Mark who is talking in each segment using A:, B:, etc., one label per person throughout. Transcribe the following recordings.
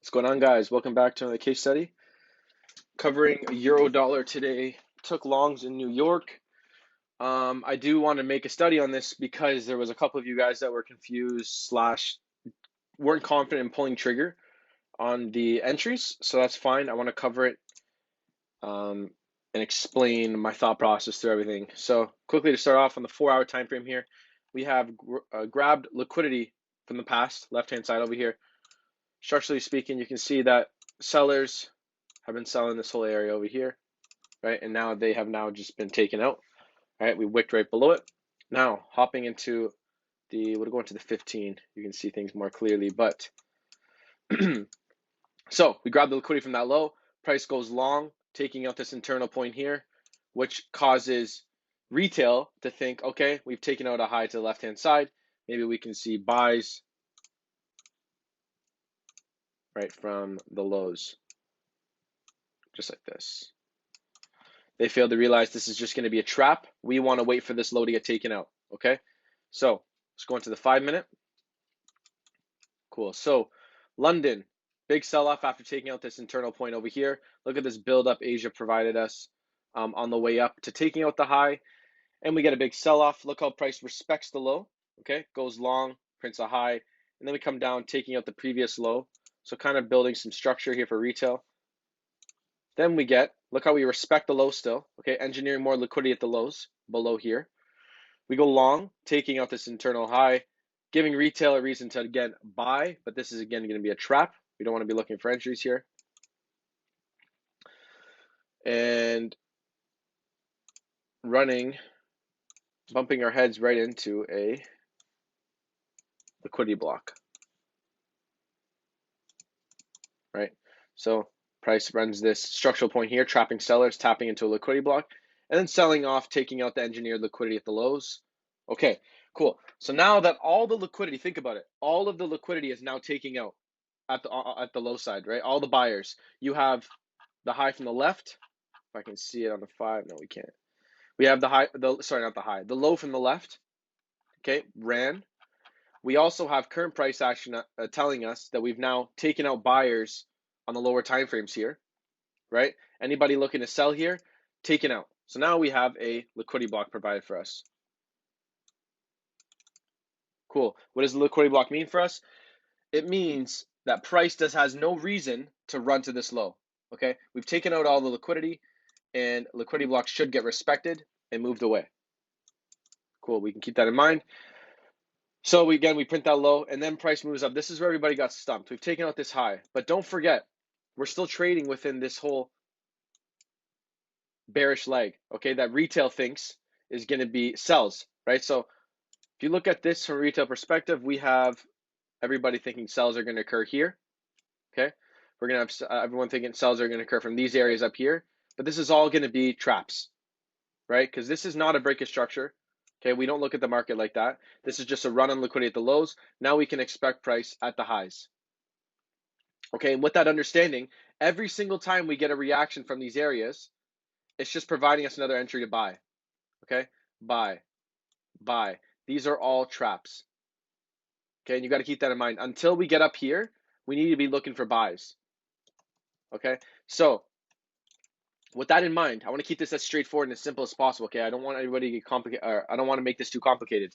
A: What's going on, guys? Welcome back to another case study covering euro dollar today. Took longs in New York. I do want to make a study on this because there was a couple of you guys that were confused slash weren't confident in pulling trigger on the entries, so that's fine. I want to cover it and explain my thought process through everything. So quickly to start off on the 4-hour time frame here, we have grabbed liquidity from the past, left-hand side over here. Structurally speaking, you can see that sellers have been selling this whole area over here, right? And now they have now just been taken out, right? We wicked right below it. Now, hopping into we'll go into the 15, you can see things more clearly, but so we grab the liquidity from that low, price goes long, taking out this internal point here, which causes retail to think, okay, we've taken out a high to the left-hand side. Maybe we can see buys right from the lows, just like this. They failed to realize this is just going to be a trap. We want to wait for this low to get taken out, okay? So let's go into the 5-minute. Cool. So London, big sell-off after taking out this internal point over here. Look at this build-up Asia provided us on the way up to taking out the high. And we get a big sell-off. Look how price respects the low, okay? Goes long, prints a high. And then we come down, taking out the previous low. So kind of building some structure here for retail. Then we get, look how we respect the low still, okay? Engineering more liquidity at the lows below here. We go long, taking out this internal high, giving retail a reason to, again, buy, but this is, again, going to be a trap. We don't want to be looking for entries here. And running, bumping our heads right into a liquidity block, right? So price runs this structural point here, trapping sellers, tapping into a liquidity block, and then selling off, taking out the engineered liquidity at the lows. Okay, cool. So now that all the liquidity, think about it, all of the liquidity is now taking out at the low side, right? All the buyers. You have the high from the left. If I can see it on the 5, no, we can't. We have the low from the left. Okay, ran. We also have current price action telling us that we've now taken out buyers on the lower time frames here, right? Anybody looking to sell here, taken out. So now we have a liquidity block provided for us. Cool. What does the liquidity block mean for us? It means that price has no reason to run to this low, okay? We've taken out all the liquidity, and liquidity blocks should get respected and moved away. Cool, we can keep that in mind. So we print that low, and then price moves up. This is where everybody got stumped. We've taken out this high, but don't forget, we're still trading within this whole bearish leg, okay, that retail thinks is going to be sells, right? So if you look at this from a retail perspective, we have everybody thinking sells are going to occur here, okay? We're going to have everyone thinking sells are going to occur from these areas up here, but this is all going to be traps, right? Because this is not a breakage structure, okay? We don't look at the market like that. This is just a run on liquidity at the lows. Now we can expect price at the highs, okay? And with that understanding, every single time we get a reaction from these areas, it's just providing us another entry to buy, okay? Buy, buy. These are all traps, okay? And you got to keep that in mind. Until we get up here, we need to be looking for buys, okay? So with that in mind, I want to keep this as straightforward and as simple as possible, okay? I don't want everybody to get complicated, or I don't want to make this too complicated.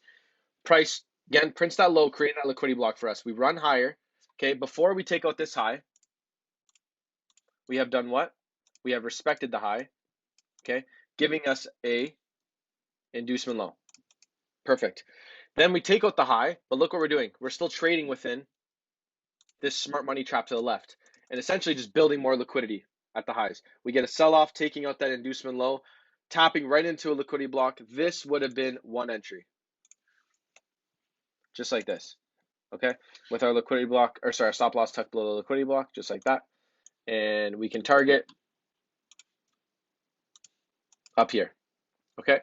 A: Price, again, prints that low, creating that liquidity block for us. We run higher, okay? Before we take out this high, we have done what? We have respected the high, okay? Giving us a inducement low. Perfect. Then we take out the high, but look what we're doing. We're still trading within this smart money trap to the left and essentially just building more liquidity at the highs. We get a sell-off, taking out that inducement low, tapping right into a liquidity block. This would have been one entry, just like this, okay? With our liquidity block, or sorry, our stop loss tucked below the liquidity block, just like that. And we can target up here, okay?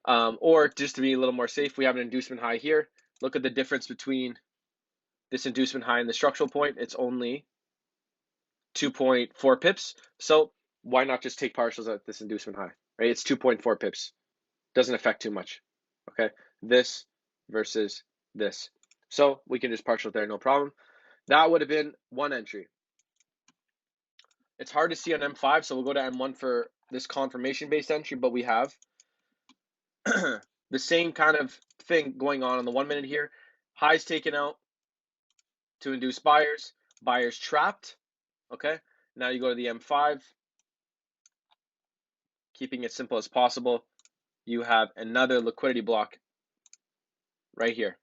A: Or just to be a little more safe, we have an inducement high here. Look at the difference between this inducement high and the structural point. It's only 2.4 pips. So why not just take partials at this inducement high, right? It's 2.4 pips. Doesn't affect too much, okay? This versus this. So we can just partial there, no problem. That would have been one entry. It's hard to see on M5, so we'll go to M1 for this confirmation-based entry, but we have the same kind of thing going on the 1 minute here. Highs taken out to induce buyers, buyers trapped, okay? Now you go to the M5, keeping it simple as possible. You have another liquidity block right here,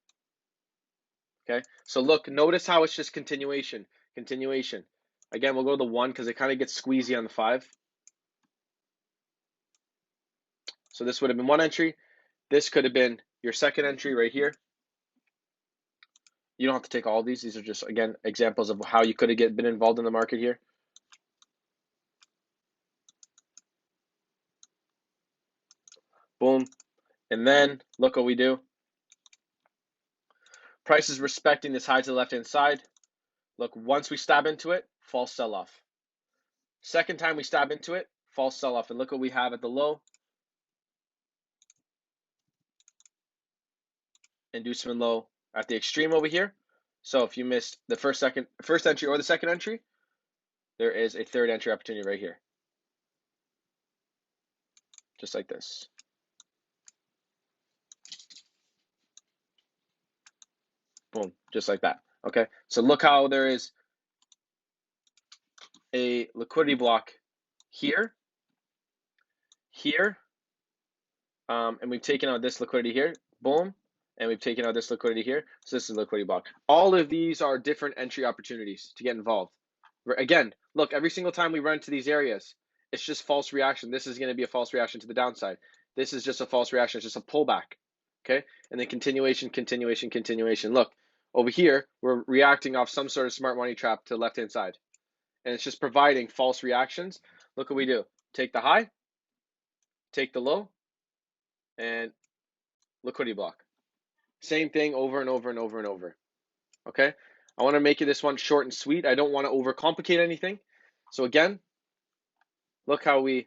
A: okay? So look, notice how it's just continuation. Again, we'll go to the 1 because it kind of gets squeezy on the 5. So this would have been one entry. This could have been your second entry right here. You don't have to take all of these. These are just, again, examples of how you could have been involved in the market here. Boom. And then look what we do. Price is respecting this high to the left-hand side. Look, once we stab into it, false sell-off. Second time we stab into it, false sell-off. And look what we have at the low. Inducement low at the extreme over here. So if you missed the first entry or the second entry, there is a third entry opportunity right here. Just like this. Boom, just like that. Okay, so look how there is a liquidity block here, and we've taken out this liquidity here. Boom, and we've taken out this liquidity here. So this is a liquidity block. All of these are different entry opportunities to get involved. Again, look, every single time we run into these areas, it's just false reaction. This is going to be a false reaction to the downside. This is just a false reaction. It's just a pullback. Okay, and then continuation. Look, over here, we're reacting off some sort of smart money trap to the left-hand side. And it's just providing false reactions. Look what we do. Take the high, take the low, and liquidity block. Same thing over and over. Okay? I want to make this one short and sweet. I don't want to overcomplicate anything. So again, look how to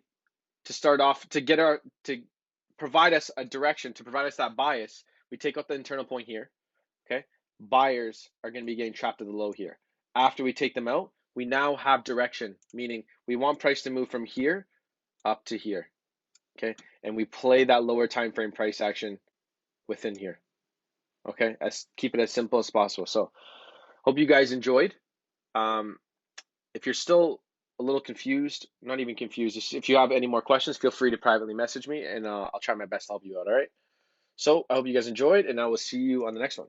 A: start off, to provide us a direction, to provide us that bias, we take out the internal point here. Okay? Buyers are going to be getting trapped at the low here. After we take them out, we now have direction, meaning we want price to move from here up to here. Okay, and we play that lower time frame price action within here. Okay, keep it as simple as possible. So hope you guys enjoyed. If you're still a little confused, not even confused, if you have any more questions, feel free to privately message me, and I'll try my best to help you out. All right, so I hope you guys enjoyed, and I will see you on the next one.